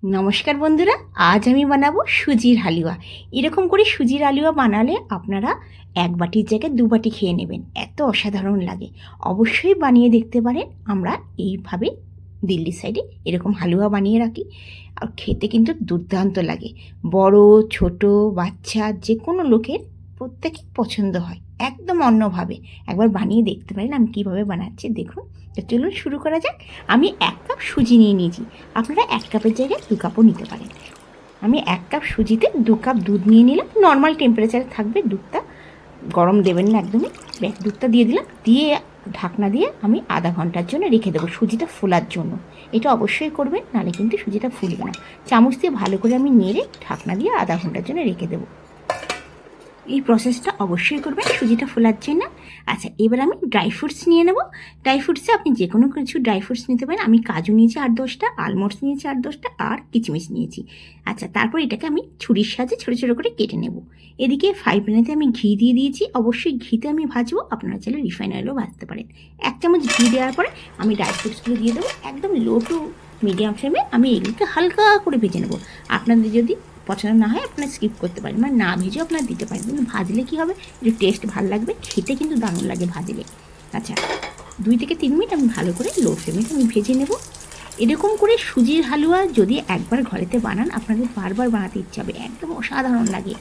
নমস্কার বন্ধুরা, আজ আমি বানাবো সুজির হালুয়া। এরকম করে সুজির হালুয়া বানালে আপনারা এক বাটির জায়গায় দু বাটি খেয়ে নেবেন, এত অসাধারণ লাগে। অবশ্যই বানিয়ে দেখতে পারেন। আমরা এইভাবে দিল্লি সাইডে এরকম হালুয়া বানিয়ে রাখি, আর খেতে কিন্তু দুর্দান্ত লাগে। বড় ছোট বাচ্চা যে কোনো লোকের প্রত্যেকের পছন্দ হয়, একদম অন্যভাবে। একবার বানিয়ে দেখতে পারেন। আমি কীভাবে বানাচ্ছি দেখুন। তো চলুন শুরু করা যাক। আমি 1 কাপ সুজি নিয়ে নিয়েছি, আপনারা 1 কাপের জায়গায় 2 কাপও নিতে পারেন। আমি 1 কাপ সুজিতে 2 কাপ দুধ নিয়ে নিলাম। নর্মাল টেম্পারেচারে থাকবে দুধটা, গরম দেবেন না একদমই। দুধটা দিয়ে দিলাম, দিয়ে ঢাকনা দিয়ে আমি আধা ঘন্টার জন্য রেখে দেবো সুজিটা ফোলার জন্য। এটা অবশ্যই করবেন, নাহলে কিন্তু সুজিটা ফুলবে না। চামচ দিয়ে ভালো করে আমি নেড়ে ঢাকনা দিয়ে আধা ঘন্টার জন্য রেখে দেবো। এই প্রসেসটা অবশ্যই করবেন সুজিটা ফোলার জন্য। আচ্ছা, এবার আমি ড্রাই ফ্রুটস নিয়ে নেব। ড্রাই ফ্রুটসে আপনি যে কোনো কিছু ড্রাই ফ্রুটস নিতে পারেন। আমি কাজু নিয়েছি 8-10টা, আলমন্ডস নিয়েছি 8-10টা, আর কিচমিচ নিয়েছি। আচ্ছা, তারপর এটাকে আমি ছুরির সাহায্যে ছোটো ছোটো করে কেটে নেব। এদিকে ফ্রাই প্যানেতে আমি ঘি দিয়ে দিয়েছি। অবশ্যই ঘিতে আমি ভাজবো, আপনারা চাইলে রিফাইন অয়েলও ভাজতে পারেন। 1 চামচ ঘি দেওয়ার পরে আমি ড্রাই ফ্রুটসগুলো দিয়ে দেবো। একদম লো টু মিডিয়াম ফ্লেমে আমি এগুলোকে হালকা করে ভেজে নেব। আপনাদের যদি পছন্দ না হয় আপনারা স্কিপ করতে পারেন, মানে না ভেজেও আপনারা দিতে পারেন। কিন্তু ভাজলে কী হবে, একটু টেস্ট ভালো লাগবে, খেতে কিন্তু দারুণ লাগে ভাজলে। আচ্ছা, 2 থেকে 3 মিনিট আমি ভালো করে লো ফ্লেমে আমি ভেজে নেব। এরকম করে সুজির হালুয়া যদি একবার ঘরেতে বানান, আপনাদের বারবার বানাতে ইচ্ছা হবে, একদম অসাধারণ লাগে।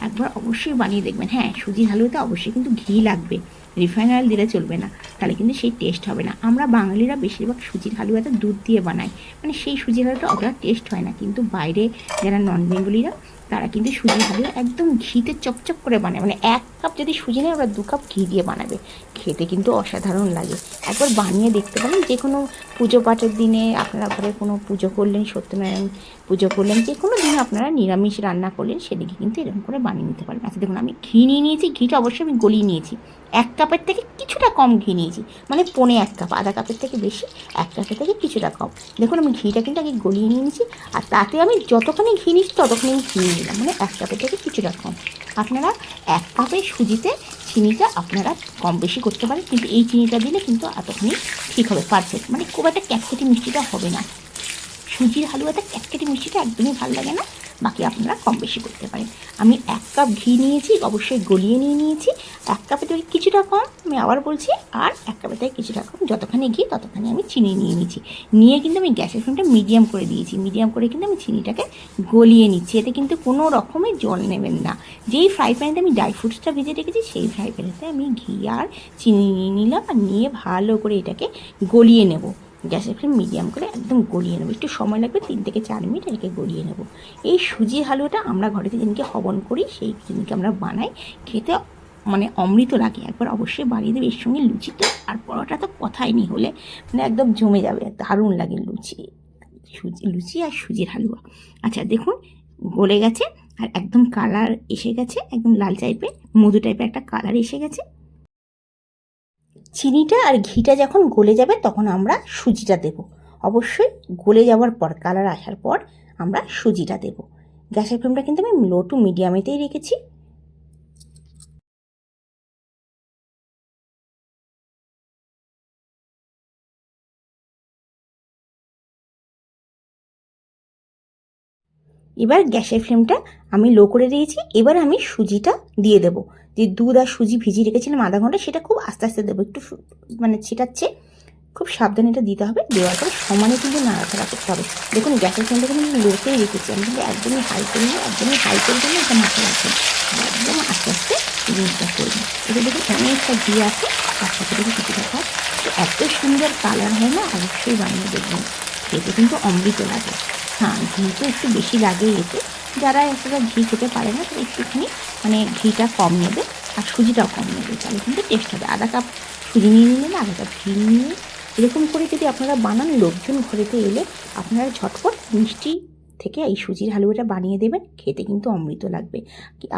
একবার অবশ্যই বানিয়ে দেখবেন। হ্যাঁ, সুজির হালুয়াতে অবশ্যই কিন্তু ঘি লাগবে, রিফাইন অয়েল দিলে চলবে না, তাহলে কিন্তু সেই টেস্ট হবে না। আমরা বাঙালিরা বেশিরভাগ সুজির হালুয়াটা দুধ দিয়ে বানাই, মানে সেই সুজির হালুয়াটা অতটা টেস্ট হয় না। কিন্তু বাইরে যারা নন বেঙ্গলিরা, তারা কিন্তু সুজির হালুয়া একদম ঘিতে চপচপ করে বানায়। মানে 1 কাপ যদি সুজি নেয়, ওরা 2 কাপ ঘি দিয়ে বানাবে, খেতে কিন্তু অসাধারণ লাগে। একবার বানিয়ে দেখতে পারেন। যে কোনো পুজো পাঠের দিনে আপনারা ঘরে কোনো পুজো করলেন, সত্যনারায়ণ পুজো করলেন, যে কোনো দিনে আপনারা নিরামিষ রান্না করলেন, সেদিকে কিন্তু এরকম করে বানিয়ে নিতে পারেন। আচ্ছা দেখুন, আমি ঘি নিয়ে নিয়েছি। ঘিটা অবশ্যই আমি গলিয়ে নিয়েছি। 1 কাপের থেকে কিছুটা কম ঘি নিয়েছি, মানে 1.25 কাপ, আধা কাপের থেকে বেশি, 1 কাপের থেকে কিছুটা কম। দেখুন, আমি ঘিটা কিন্তু আগে গলিয়ে নিয়েছি, আর তাতে আমি যতখানি ঘি নিয়েছি ততখানি আমি ঘি নিয়ে নিলাম, মানে 1 কাপের থেকে কিছুটা কম। আপনারা 1 কাপের সুজিতে চিনিটা আপনারা কম বেশি করতে পারেন, কিন্তু এই চিনিটা দিলে কিন্তু এতখানি ঠিক হবে, পারফেক্ট। মানে খুব একটা ক্যাটকেটে মিষ্টিটা হবে না। সুজির হালুয়াতে ক্যাটকেটে মিষ্টিটা একদমই ভালো লাগে না। বাকি আপনারা কম বেশি করতে পারেন। আমি 1 কাপ ঘি নিয়েছি, অবশ্যই গলিয়ে নিয়েছি। 1 কাপের থেকে কিছুটা কম, আমি আবার বলছি, আর 1 কাপের থেকে কিছুটা কম। যতখানি ঘি ততখানি আমি চিনি নিয়ে নিয়েছি। নিয়ে কিন্তু আমি গ্যাসের ফ্লেমটা মিডিয়াম করে দিয়েছি। মিডিয়াম করে কিন্তু আমি চিনিটাকে গলিয়ে নিচ্ছি। এতে কিন্তু কোনো রকমের জল নেবেন না। যেই ফ্রাই প্যানেতে আমি ড্রাই ফ্রুটসটা ভেজে রেখেছি, সেই ফ্রাই প্যানেতে আমি ঘি আর চিনি নিয়ে নিলাম, আর নিয়ে ভালো করে এটাকে গলিয়ে নেব। গ্যাসের ফ্লেম মিডিয়াম করে একদম গলিয়ে নেবো। একটু সময় লাগবে, 3 থেকে 4 মিনিট এটাকে গলিয়ে নেব। এই সুজির হালুয়াটা আমরা ঘরেতে যেদিনকে হবন করি, সেই দিনকে আমরা বানাই। খেতে মানে অমৃত লাগে। একবার অবশ্যই বানিয়ে দেবে। এর সঙ্গে লুচি তো আর পরোটা তো কথাই নেই, হলে মানে একদম জমে যাবে, দারুণ লাগে লুচি আর সুজির হালুয়া। আচ্ছা দেখুন, গলে গেছে, আর একদম কালার এসে গেছে, একদম লাল টাইপের, মধু টাইপের একটা কালার এসে গেছে। চিনিটা আর ঘিটা যখন গলে যাবে, তখন আমরা সুজিটা দেব। অবশ্যই গলে যাওয়ার পর, কালার আসার পর আমরা সুজিটা দেব। গ্যাসের ফ্লেমটা কিন্তু আমি লো টু মিডিয়ামেতেই রেখেছি। এবার গ্যাসের ফ্লেমটা আমি লো করে দিয়েছি। এবার আমি সুজিটা দিয়ে দেবো। যে দুধ আর সুজি ভিজিয়ে রেখেছিলাম আধা ঘন্টা, সেটা খুব আস্তে আস্তে দেবো, একটু মানে ছিটাচ্ছে, খুব সাবধানে এটা দিতে হবে। দেওয়ার পরে সমানে কিন্তু নাড়াচাড়া করতে হবে। দেখুন, গ্যাসের ফ্লেমটা কিন্তু আমি লোতেই রেখেছি, আমি কিন্তু একদমই হাই করিনি। একদমই হাই করে দিলে এটা মাথা রাখবেন, একদম আস্তে আস্তে জিনিসটা করবেন। এটা দেখুন অনেকটা ঘি আছে, তার সাথে দেখুন কিছুটা খায়, তো এত সুন্দর কালার হয় না, অবশ্যই বানিয়ে দেখবেন। খেতে কিন্তু অমৃত লাগে। হ্যাঁ, ঘি তো একটু বেশি লাগে এতে। যারা এতটা ঘি খেতে পারে না, তারা একটুখানি মানে ঘিটা কম নেবে, আর সুজিটাও কম নেবে, তাহলে কিন্তু টেস্ট হবে। আধা কাপ সুজি নিয়ে নিলেন, আধা কাপ ঘি নিয়ে, এরকম করে যদি আপনারা বানান, লোকজন ঘরেতে এলে আপনারা ঝটপট মিষ্টি থেকে এই সুজির হালুয়াটা বানিয়ে দেবেন। খেতে কিন্তু অমৃত লাগবে।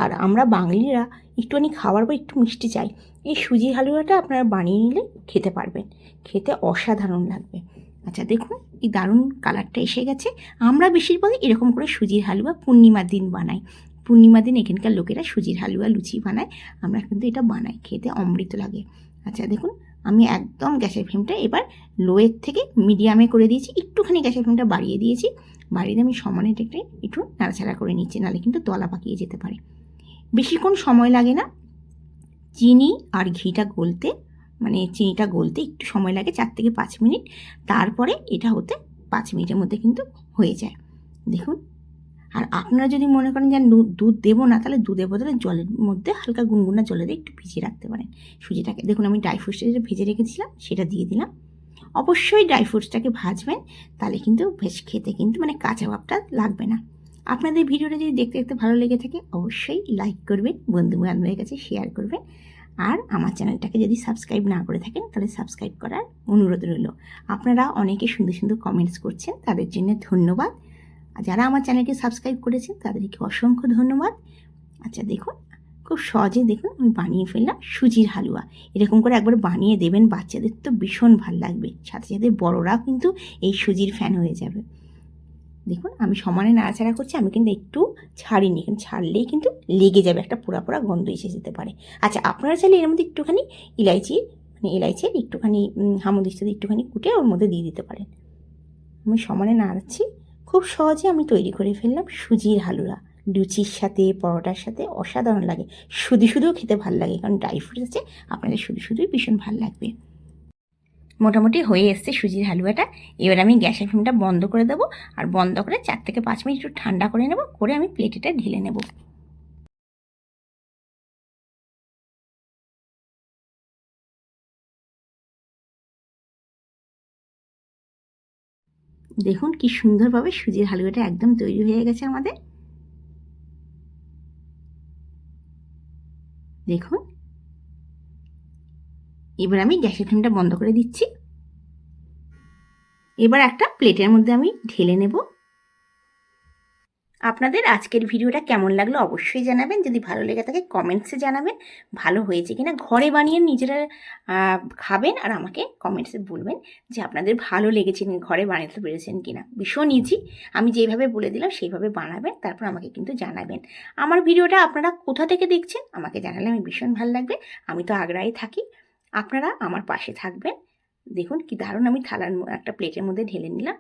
আর আমরা বাঙালিরা একটুখানি খাওয়ার পর একটু মিষ্টি চাই। এই সুজির হালুয়াটা আপনারা বানিয়ে নিলে খেতে পারবেন, খেতে অসাধারণ লাগবে। আচ্ছা দেখুন, এই দারুণ কালারটা এসে গেছে। আমরা বেশিরভাগ এরকম করে সুজির হালুয়া পূর্ণিমার দিন বানাই। পূর্ণিমার দিন এখানকার লোকেরা সুজির হালুয়া লুচি বানায়, আমরা কিন্তু এটা বানাই, খেতে অমৃত লাগে। আচ্ছা দেখুন, আমি একদম গ্যাসের ফ্লেমটা এবার লোয়ের থেকে মিডিয়ামে করে দিয়েছি, একটুখানি গ্যাসের ফ্লেমটা বাড়িয়ে দিয়েছি। বাড়িতে আমি সমানে টেকে একটু নাড়াচাড়া করে নিচ্ছি, নাহলে কিন্তু তলা পাকিয়ে যেতে পারে। বেশিক্ষণ সময় লাগে না, চিনি আর ঘিটা গলতে, মানে চিনিটা গলতে একটু সময় লাগে 4 থেকে 5 মিনিট। তারপরে এটা হতে 5 মিনিটের মধ্যে কিন্তু হয়ে যায়। দেখুন, আর আপনারা যদি মনে করেন যে দুধ দেবো না, তাহলে দুধের বদলে জলের মধ্যে হালকা গুনগুনা জলে দিয়ে একটু ভিজিয়ে রাখতে পারেন সুজিটাকে। দেখুন, আমি ড্রাই ফ্রুটসটা যেটা ভেজে রেখেছিলাম সেটা দিয়ে দিলাম। অবশ্যই ড্রাই ফ্রুটসটাকে ভাজবেন, তাহলে কিন্তু বেশ খেতে কিন্তু মানে কাঁচা ভাবটা লাগবে না। আপনাদের ভিডিওটা যদি দেখতে দেখতে ভালো লেগে থাকে অবশ্যই লাইক করবেন, বন্ধু বান্ধবের কাছে শেয়ার করবেন, আর আমার চ্যানেলটাকে যদি সাবস্ক্রাইব না করে থাকেন তাহলে সাবস্ক্রাইব করার অনুরোধ রইল। আপনারা অনেকে সুন্দর সুন্দর কমেন্টস করছেন, তাদের জন্য ধন্যবাদ। আর যারা আমার চ্যানেলকে সাবস্ক্রাইব করেছেন তাদেরকে অসংখ্য ধন্যবাদ। আচ্ছা দেখুন, খুব সহজে দেখুন আমি বানিয়ে ফেললাম সুজির হালুয়া। এরকম করে একবার বানিয়ে দেবেন, বাচ্চাদের তো ভীষণ ভাল লাগবে, সাথে সাথে বড়রাও কিন্তু এই সুজির ফ্যান হয়ে যাবে। দেখুন আমি সমানে নাড়াচাড়া করছি, আমি কিন্তু একটু ছাড়িনি, কিন্তু ছাড়লেই কিন্তু লেগে যাবে, একটা পোড়া পোড়া গন্ধ এসে যেতে পারে। আচ্ছা, আপনারা চাইলে এর মধ্যে একটুখানি এলাইচির একটুখানি হামদিস্তা দিয়ে একটুখানি কুটে ওর মধ্যে দিয়ে দিতে পারেন। আমি সমানে নাড়াচ্ছি। খুব সহজে আমি তৈরি করে ফেললাম সুজির হালুয়া। লুচির সাথে, পরোটার সাথে অসাধারণ লাগে। শুধু শুধুও খেতে ভালো লাগে, কারণ ড্রাই ফ্রুটস আছে, আপনাদের শুধু শুধুই ভীষণ ভালো লাগবে। মোটামুটি হয়ে এসছে সুজির হালুয়াটা। এবার আমি গ্যাসের ফ্লেমটা বন্ধ করে দেবো, আর বন্ধ করে 4 থেকে 5 মিনিট একটু ঠান্ডা করে নেব, করে আমি প্লেটেটা ঢেলে নেব। দেখুন কি সুন্দরভাবে সুজির হালুয়াটা একদম তৈরি হয়ে গেছে আমাদের। দেখুন, এবার আমি গ্যাসের ফ্লেমটা বন্ধ করে দিচ্ছি। এবার একটা প্লেটের মধ্যে আমি ঢেলে নেব। আপনাদের আজকের ভিডিওটা কেমন লাগলো অবশ্যই জানাবেন। যদি ভালো লেগে থাকে কমেন্টসে জানাবেন ভালো হয়েছে কিনা। ঘরে বানিয়ে নিজেরা খাবেন, আর আমাকে কমেন্টসে বলবেন যে আপনাদের ভালো লেগেছে, ঘরে বানাতে পেরেছেন কিনা। ভীষণ ইজি, আমি যেভাবে বলে দিলাম সেইভাবে বানাবেন, তারপর আমাকে কিন্তু জানাবেন। আমার ভিডিওটা আপনারা কোথা থেকে দেখছেন আমাকে জানালে আমি ভীষণ ভালো লাগবে। আমি তো আগ্রায় থাকি, আপনারা আমার পাশে থাকবেন। দেখুন কি দারুণ আমি থালার একটা প্লেটের মধ্যে ঢেলে নিলাম।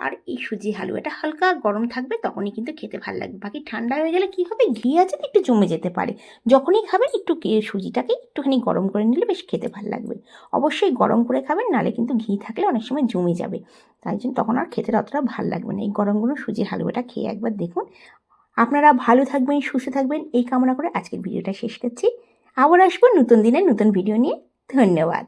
আর এই সুজি হালুয়াটা হালকা গরম থাকবে, তখনই কিন্তু খেতে ভালো লাগবে। বাকি ঠান্ডা হয়ে গেলে কী হবে, ঘি আছে তো একটু জমে যেতে পারে। যখনই খাবেন একটু সুজিটাকে একটুখানি গরম করে নিলে বেশ খেতে ভালো লাগবে। অবশ্যই গরম করে খাবেন, নাহলে কিন্তু ঘি থাকলে অনেক সময় জমে যাবে, তাই জন্য তখন আর খেতে অতটা ভালো লাগবে না। এই গরম গরম সুজির হালুয়াটা খেয়ে একবার দেখুন। আপনারা ভালো থাকবেন, সুস্থ থাকবেন এই কামনা করে আজকের ভিডিওটা শেষ করছি। আবার আসবো নতুন দিনে নতুন ভিডিও নিয়ে। ধন্যবাদ।